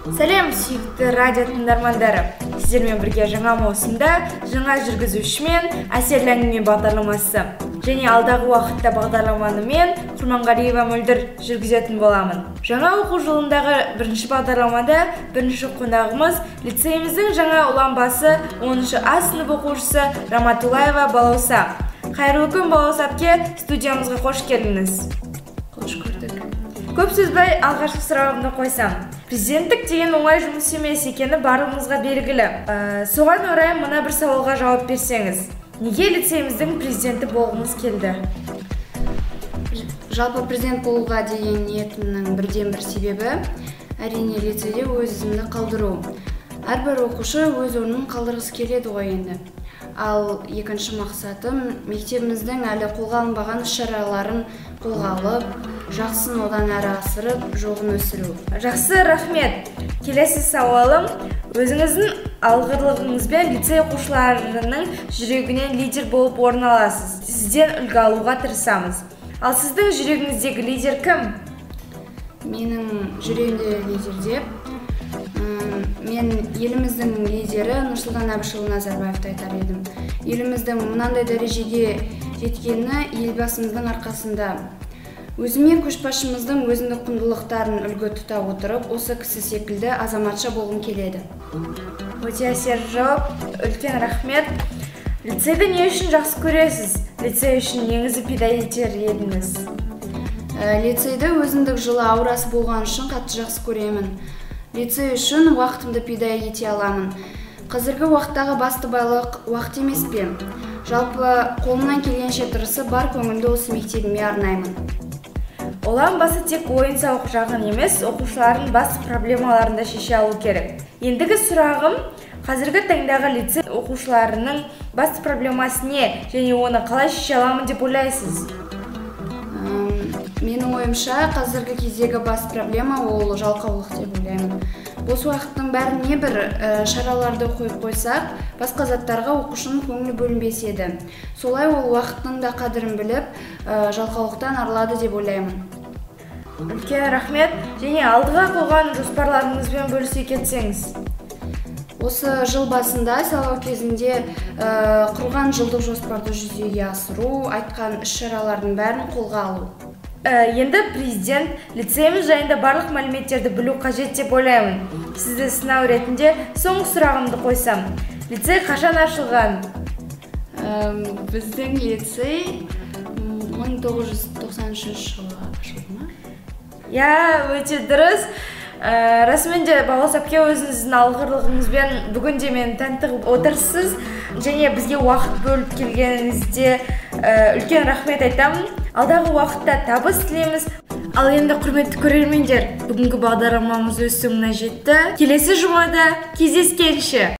Сәлем, сүйікті радио тыңдармандары. Сіздермен бірге жаңа маусымда жаңа жүргізушімен әсерлі әңгіме бағдарламасы және алдағы уақытта бағдарламаны мен Құрманғалиева Мөлдір жүргізетін боламын. Жаңа оқу жылындағы бірінші бағдарламада бірінші қонағымыз лицейіміздің жаңа ұланбасы 10-шы А сынып оқушысы Раматуллаева Балауса. Қайырлы күн, Балауса әпке, студиямызға қош келдіңіз. Қош көрдік. Көп сөзбай алғашқы сұрағымды қойсам. Президенттік деген оңай жұмыс емес екені барлығымызға белгілі. Соған орай мына бір сауалға жауап берсеңіз. Неге лицейіміздің президенті болғыңыз келді? Жалпы президент болуға деген ниетімнің бірден бір себебі әрине лицейде өз ізімді қалдыру. Әрбір оқушы өз орнын қалдырғысы келеді ғой енді. Ал екінші мақсатым мектебіміздің әлі қолға алынбаған іс-шараларын қолға алып, жақсысын одан әрі асырып, жоғын өсіру. Жақсы, рахмет. Келесі сауалым, өзіңіздің алғырлығыңызбен лицей оқушыларының жүрегінен лидер болып орын аласыз. Сізден үлгі алуға тырысамыз. Ал сіздің жүрегіңіздегі лидер кім? Менің жүрегімдегі лидер деп мен еліміздің лидері Нұрсұлтан Әбішұлы Назарбаевты айтар едім. Еліміздің мынандай дәрежеге жеткені елбасымыздың арқасында. Өзіме көшбасшымыздың өзіндік құндылықтарын үлгі тұта отырып, осы кісі секілді азаматша болғым келеді. Өте әсерлі жауап, үлкен рахмет. Лицейді не үшін жақсы көресіз? Лицей үшін неңізді пида етер едіңіз? Лицейді өзіндік жылы аурасы болған үшін қатты жақсы көремін. Лицей үшін уақытымды пида ете аламын. Қазіргі уақыттағы басты байлық уақыт емес пе? Жалпы қолымнан келгенше тырысып бар көңілді осы мектебіме арнаймын. Ұланбасы тек ойын-сауық жағын емес, оқушылардың басты проблемаларын да шеше алу керек. Ендігі сұрағым, қазіргі таңдағы лицей оқушыларының басты проблемасы не және оны қалай шеше аламын деп ойлайсыз? Менің ойымша, қазіргі кездегі бас проблема ол жалқаулық деп ойлаймын. Бос уақыттың бәріне бір шараларды қойып қойсақ, басқа заттарға оқушының көңілі бөлінбес еді. Солай ол уақыттың да қадірін біліп, жалқаулықтан арылады деп ойлаймын. Үлкен рахмет. Және алдыға қойған жоспарларыңызбен бөлісе кетсеңіз. Осы жыл басында сайлау кезінде құрған жылдық жоспарды жүзеге асыру, айтқан іс-шаралардың бәрін қолға алу. Енді президент лицейіміз жайында барлық мәліметтерді білу қажет деп ойлаймын. Сізді сынау ретінде соңғы сұрағымды қойсам. Лицей қашан ашылған? Біздің лицей 1993 жылы ашылды ма? Өте дұрыс. Расымен де Балауса әпке, өзіңіздің алғырлығыңызбен бүгінде мені тәнті отырсыз және бізге уақыт бөліп келгеніңізде үлкен рахмет айтамын. Алдағы уақытта табыс тілейміз. Ал енді құрметті көрермендер, бүгінгі бағдарламамыз өз соңына жетті. Келесі жұмада кездескенше.